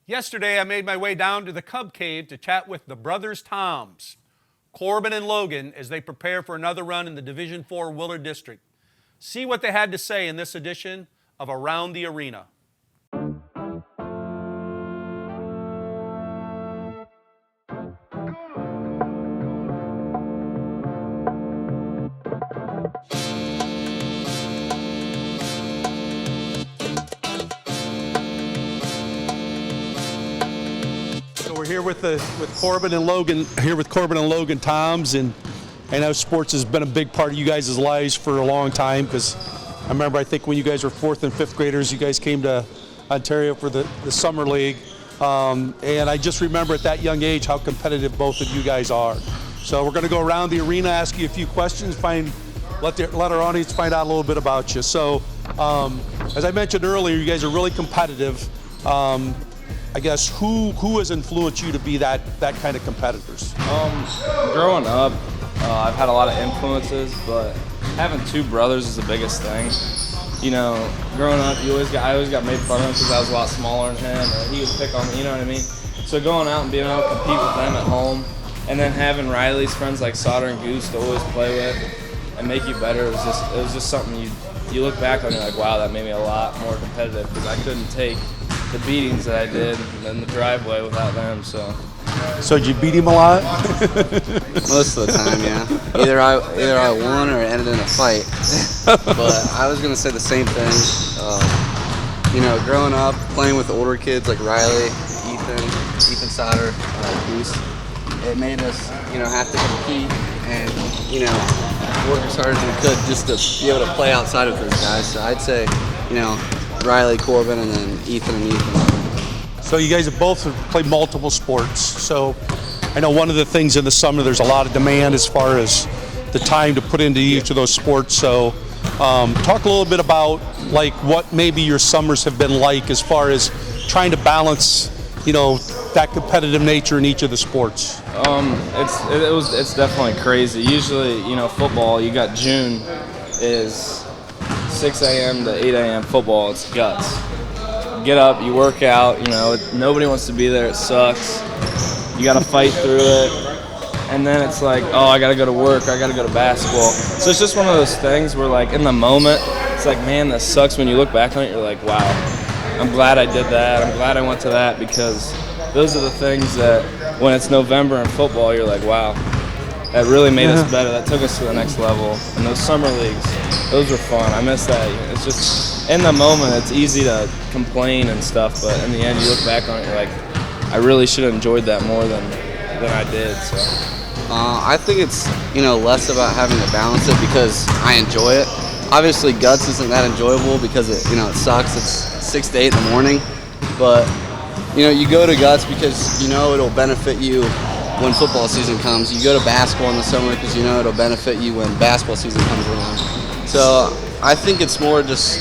Yesterday, I made my way down to the Cub Cave to chat with the brothers Toms, Corbin and Logan, as they prepare for another run in the Division IV Willard District. See what they had to say in this edition of Around the Arena. We're here with Corbin and Logan Toms, and I know sports has been a big part of you guys' lives for a long time, because I think when you guys were 4th and 5th graders, you guys came to Ontario for the Summer League, and I just remember at that young age how competitive both of you guys are. So we're going to go around the arena, ask you a few questions, let our audience find out a little bit about you. So as I mentioned earlier, you guys are really competitive. I guess who has influenced you to be that kind of competitors? Growing up, I've had a lot of influences, but having two brothers is the biggest thing. You know, growing up, I always got made fun of because I was a lot smaller than him, or he would pick on me. You know what I mean? So going out and being able to compete with them at home, and then having Riley's friends like Sauter and Goose to always play with and make you better, it was just something you look back on and you're like, wow, that made me a lot more competitive, because I couldn't take the beatings that I did in the driveway without them. So did you beat him a lot? Most of the time, yeah. Either I won or it ended in a fight. But I was gonna say the same thing. You know, growing up, playing with older kids like Riley, Ethan Sauter, Goose, it made us, have to compete and, work as hard as we could just to be able to play outside of those guys. So I'd say, Riley, Corbin, and then Ethan. So you guys have both played multiple sports. So I know one of the things in the summer, there's a lot of demand as far as the time to put into each of those sports. So talk a little bit about like what maybe your summers have been like as far as trying to balance, that competitive nature in each of the sports. It's definitely crazy. Usually, football, you got June is 6 a.m. to 8 a.m. football. It's guts. Get up, you work out, nobody wants to be there, it sucks. You gotta fight through it. And then it's like, oh, I gotta go to work, I gotta go to basketball. So it's just one of those things where, like, in the moment, it's like, man, that sucks. When you look back on it, you're like, wow, I'm glad I did that, I'm glad I went to that, because those are the things that when it's November in football, you're like, wow, that really made us better, that took us to the next level. And those summer leagues, those were fun. I miss that. It's just, in the moment, it's easy to complain and stuff, but in the end, you look back on it, you're like, I really should have enjoyed that more than I did. So I think it's, less about having to balance it because I enjoy it. Obviously, guts isn't that enjoyable because it sucks. It's 6 to 8 in the morning, but you go to guts because it'll benefit you when football season comes. You go to basketball in the summer because it'll benefit you when basketball season comes around. So I think it's more just,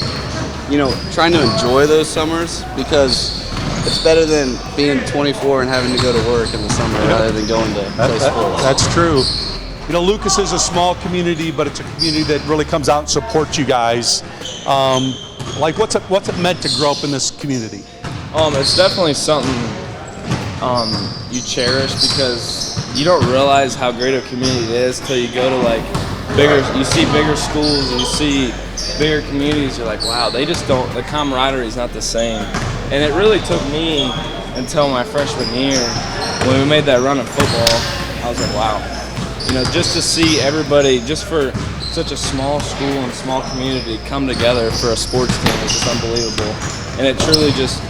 trying to enjoy those summers, because it's better than being 24 and having to go to work in the summer rather than going to play sports. That's true. Lucas is a small community, but it's a community that really comes out and supports you guys. What's it meant to grow up in this community? It's definitely something you cherish, because you don't realize how great a community it is till you go to you see bigger schools and you see bigger communities. You're like, wow, they just don't, the camaraderie is not the same. And it really took me until my freshman year when we made that run in football. I was like, wow, just to see everybody, just for such a small school and small community, come together for a sports team is just unbelievable. And it truly just,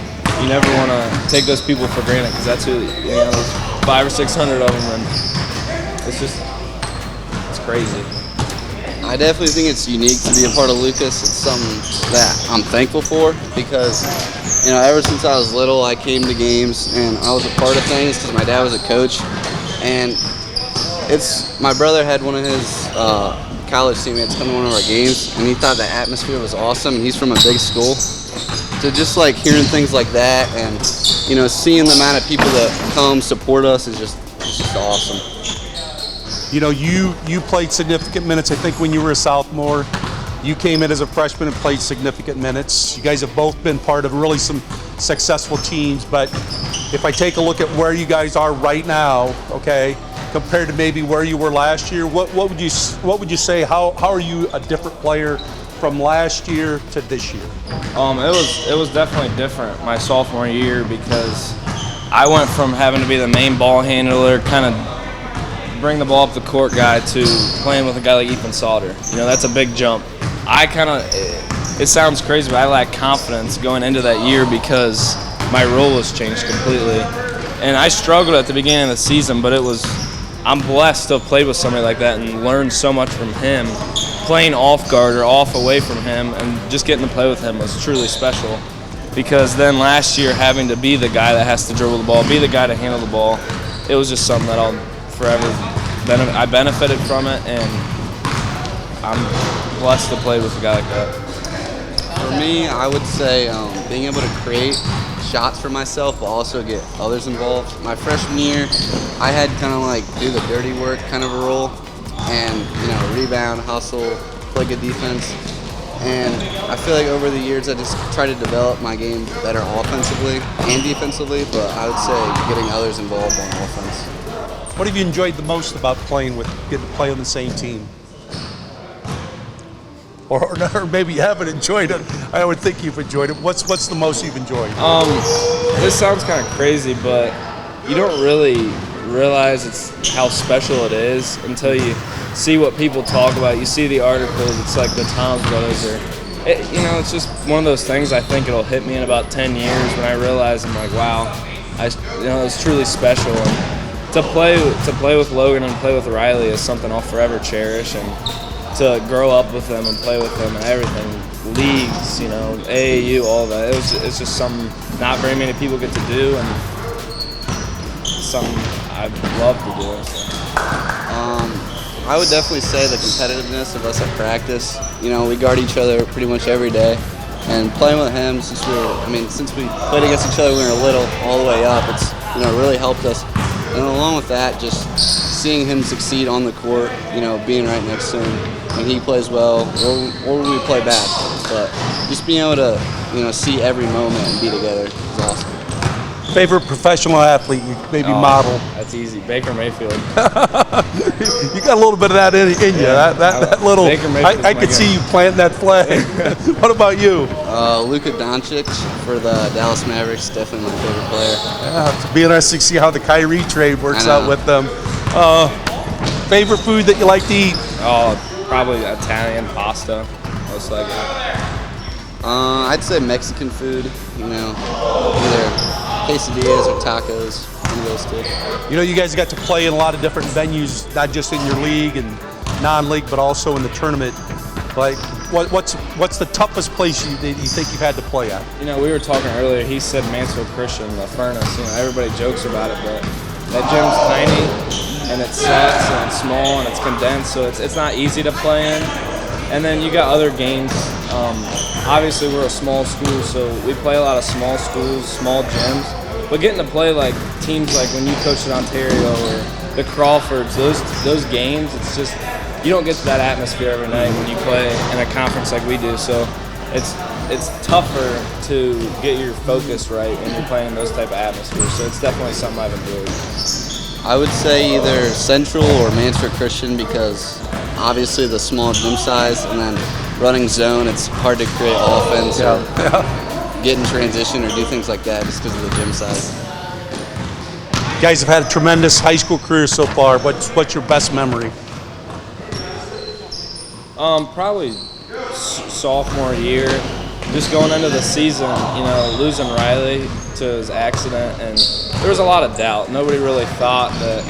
you never want to take those people for granted, because that's who, there's 500 or 600 of them, and it's crazy. I definitely think it's unique to be a part of Lucas. It's something that I'm thankful for, because, ever since I was little, I came to games and I was a part of things because my dad was a coach. And my brother had one of his college teammates come to one of our games, and he thought the atmosphere was awesome, and he's from a big school. So just like hearing things like that and, seeing the amount of people that come support us is just awesome. You played significant minutes. I think when you were a sophomore, you came in as a freshman and played significant minutes. You guys have both been part of really some successful teams. But if I take a look at where you guys are right now, okay, compared to maybe where you were last year, what would you say? How are you a different player from last year to this year? It was definitely different my sophomore year because I went from having to be the main ball handler, kind of bring the ball up the court guy, to playing with a guy like Ethan Sauter. You know, that's a big jump. It sounds crazy, but I lacked confidence going into that year because my role was changed completely. And I struggled at the beginning of the season, but I'm blessed to have played with somebody like that and learned so much from him. Playing off guard or off away from him and just getting to play with him was truly special. Because then last year, having to be the guy that has to dribble the ball, be the guy to handle the ball, it was just something that I'll forever I benefited from it, and I'm blessed to play with a guy like that. For me, I would say being able to create shots for myself, but also get others involved. My freshman year, I had kind of like do the dirty work kind of a role, and rebound, hustle, play good defense. And I feel like over the years, I just try to develop my game better offensively and defensively, but I would say getting others involved on offense. What have you enjoyed the most about getting to play on the same team? Or maybe you haven't enjoyed it. I would think you've enjoyed it. What's the most you've enjoyed? This sounds kind of crazy, but you don't really realize how special it is until you see what people talk about. You see the articles. It's like the Toms brothers, it's just one of those things. I think it'll hit me in about 10 years when I realize I'm like, wow, it's truly special. And to play with Logan and play with Riley is something I'll forever cherish. And to grow up with them and play with them and everything, leagues, AAU, all that. It's just something not very many people get to do, and something I'd love to do. So. I would definitely say the competitiveness of us at practice. We guard each other pretty much every day, and playing with him since we played against each other when we were little all the way up, it's really helped us. And along with that, just seeing him succeed on the court, being right next to him when he plays well or when we play bad. But just being able to, see every moment and be together is awesome. Favorite professional athlete you maybe model? That's easy. Baker Mayfield. You got a little bit of that in you. Yeah, that little. I could see you planting that flag. What about you? Luka Doncic for the Dallas Mavericks, definitely my favorite player. Yeah, it'll be interesting to see how the Kyrie trade works out with them. Favorite food that you like to eat? Probably Italian pasta, most likely. I'd say Mexican food. Either quesadillas or tacos, one of those two. You guys got to play in a lot of different venues, not just in your league and non-league, but also in the tournament. Like, what's the toughest place that you think you've had to play at? We were talking earlier. He said Mansfield Christian, the Furnace. Everybody jokes about it, but that gym's tiny and it sucks and it's small and it's condensed, so it's not easy to play in. And then you got other games. Obviously, we're a small school, so we play a lot of small schools, small gyms. But getting to play like teams like when you coached at Ontario or the Crawfords, those games, it's just you don't get to that atmosphere every night when you play in a conference like we do. So it's tougher to get your focus right when you're playing in those type of atmospheres. So it's definitely something I've enjoyed. I would say either Central or Mansfield Christian because obviously the small gym size and then running zone, it's hard to create offense or get in transition or do things like that just because of the gym size. You guys have had a tremendous high school career so far. What's your best memory? Probably sophomore year. Just going into the season, losing Riley to his accident, and there was a lot of doubt. Nobody really thought that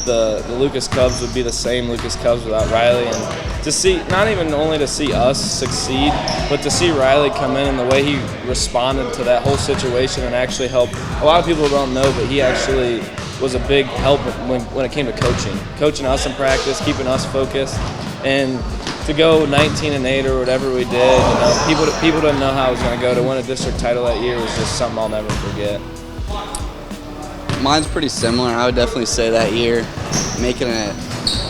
the Lucas Cubs would be the same Lucas Cubs without Riley, and to see, not even only to see us succeed, but to see Riley come in and the way he responded to that whole situation and actually help. A lot of people don't know, but he actually was a big help when it came to coaching us in practice, keeping us focused, and to go 19-8 or whatever we did, people didn't know how it was going to go. To win a district title that year was just something I'll never forget. Mine's pretty similar. I would definitely say that year, making it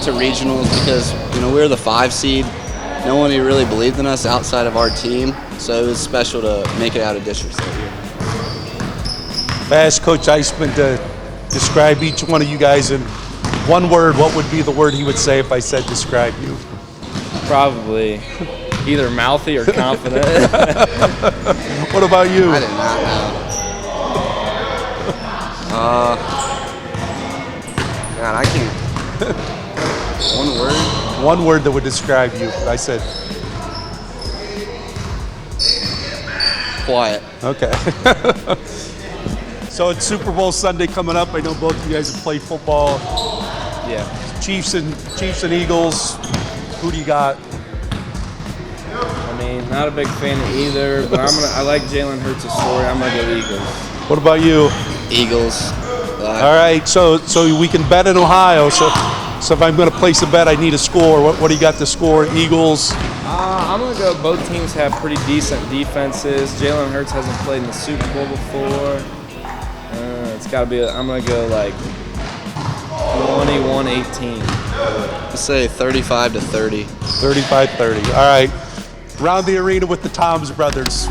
to regionals because we were the 5 seed. No one really believed in us outside of our team, so it was special to make it out of districts that year. If I asked Coach Eisman to describe each one of you guys in one word, what would be the word he would say if I said describe you? Probably either mouthy or confident. What about you? I did not know. God, I can't. One word? One word that would describe you. I said, Quiet. okay. So it's Super Bowl Sunday coming up. I know both of you guys have played football. Yeah. Chiefs and Eagles. Who do you got? I mean, not a big fan of either, but I like Jalen Hurts' story. I'm gonna go Eagles. What about you? Eagles. All right, so we can bet in Ohio. So if I'm going to place a bet, I need a score. What do you got to score? Eagles. I'm gonna go. Both teams have pretty decent defenses. Jalen Hurts hasn't played in the Super Bowl before. It's got to be. I'm gonna go like 21-18. Let's say 35-30. 35-30. All right. Round the arena with the Toms brothers.